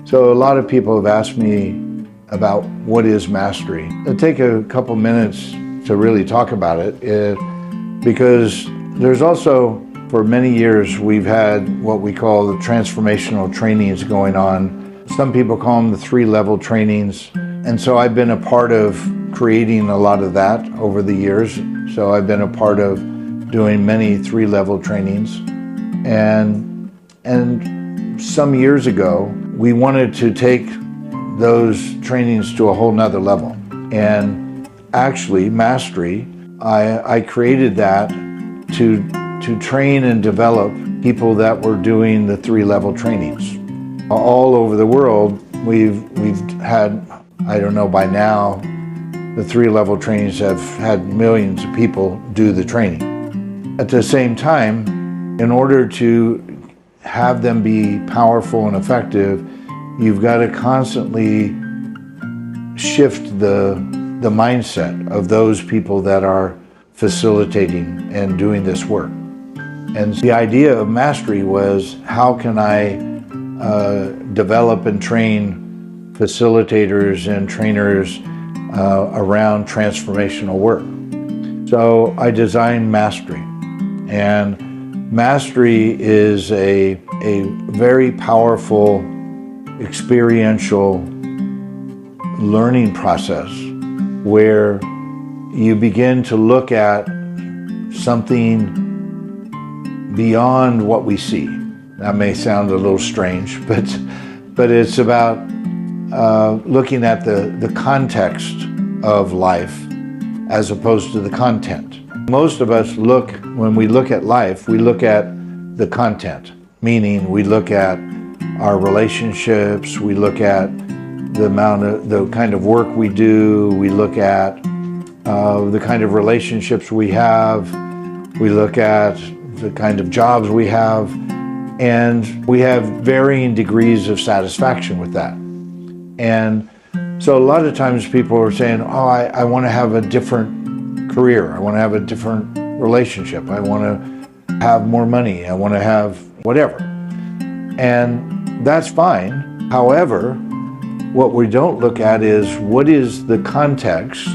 So a lot of people have asked me about what is mastery. I'll take a couple minutes to really talk about it, because there's also, for many years, we've had what we call the transformational trainings going on. Some people call them the 3-level trainings. And so I've been a part of creating a lot of that over the years. So I've been a part of doing many 3-level trainings. And some years ago, we wanted to take those trainings to a whole nother level. And actually, mastery, I created that to train and develop people that were doing the 3-level trainings. All over the world, we've had, I don't know by now, the 3-level trainings have had millions of people do the training. At the same time, in order to have them be powerful and effective, you've got to constantly shift the mindset of those people that are facilitating and doing this work. And the idea of mastery was, how can I develop and train facilitators and trainers around transformational work? So I designed mastery. And mastery is a very powerful experiential learning process where you begin to look at something beyond what we see. That may sound a little strange, but it's about looking at the context of life as opposed to the content. Most of us when we look at life, we look at the content, meaning we look at our relationships, we look at the kind of work we do, we look at the kind of relationships we have, we look at the kind of jobs we have, and we have varying degrees of satisfaction with that. And so a lot of times people are saying, oh, I want to have a different career, I want to have a different relationship, I want to have more money, I want to have whatever. And that's fine. However, what we don't look at is what is the context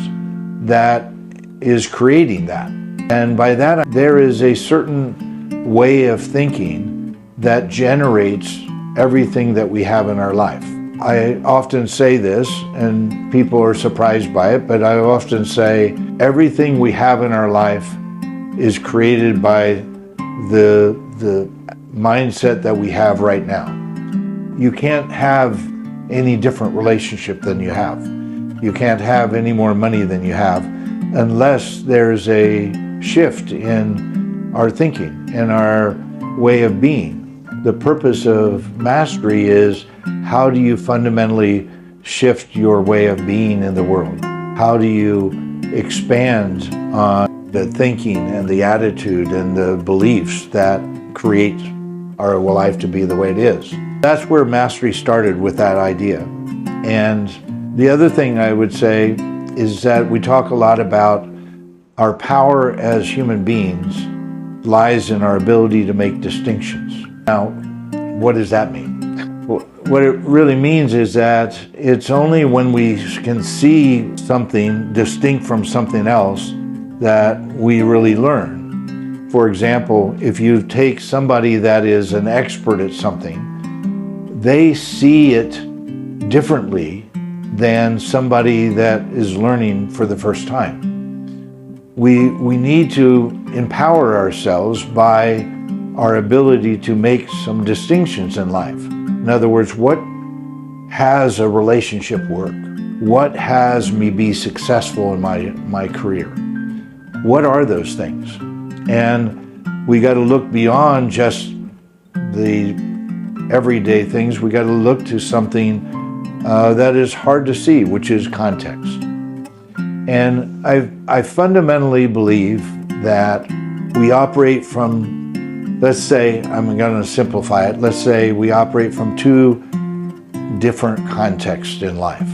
that is creating that. And by that, there is a certain way of thinking that generates everything that we have in our life. I often say this, and people are surprised by it, but I often say everything we have in our life is created by the mindset that we have right now. You can't have any different relationship than you have. You can't have any more money than you have unless there's a shift in our thinking and our way of being. The purpose of mastery is, how do you fundamentally shift your way of being in the world? How do you expand on the thinking and the attitude and the beliefs that create our life to be the way it is? That's where mastery started, with that idea. And the other thing I would say is that we talk a lot about our power as human beings lies in our ability to make distinctions. Now, what does that mean? What it really means is that it's only when we can see something distinct from something else that we really learn. For example, if you take somebody that is an expert at something, they see it differently than somebody that is learning for the first time. We need to empower ourselves by our ability to make some distinctions in life. In other words, what has a relationship work? What has me be successful in my career? What are those things? And we got to look beyond just the everyday things. We got to look to something that is hard to see, which is context. And I fundamentally believe that we operate from, let's say, I'm going to simplify it, let's say we operate from two different contexts in life.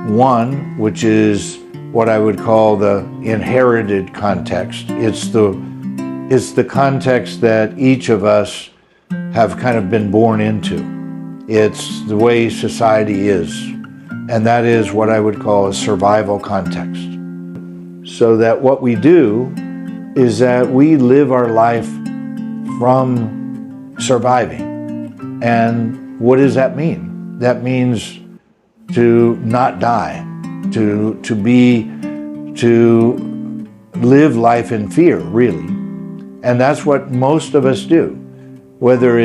One, which is what I would call the inherited context. It's the context that each of us have kind of been born into. It's the way society is. And that is what I would call a survival context. So that what we do is that we live our life from surviving. And what does that mean? That means to not die, to live life in fear, really. And that's what most of us do. Whether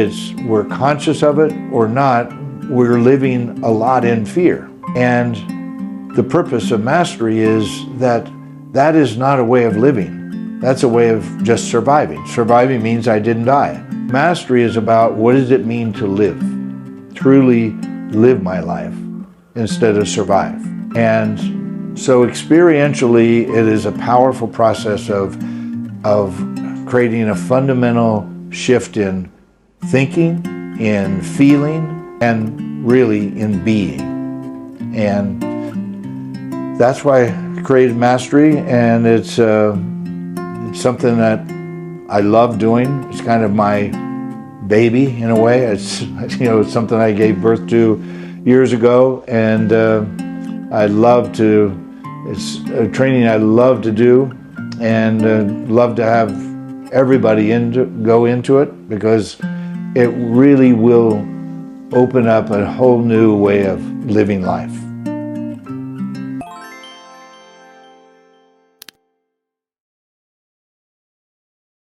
we're conscious of it or not, we're living a lot in fear. And the purpose of mastery is that is not a way of living. That's a way of just surviving. Surviving means I didn't die. Mastery is about what does it mean to live, truly live my life instead of survive. And so experientially, it is a powerful process of creating a fundamental shift in thinking, in feeling, and really in being. And that's why I created Mastery, and it's something that I love doing. It's kind of my baby in a way. It's it's something I gave birth to years ago, and it's a training I love to do, and love to have everybody go into it, because it really will open up a whole new way of living life.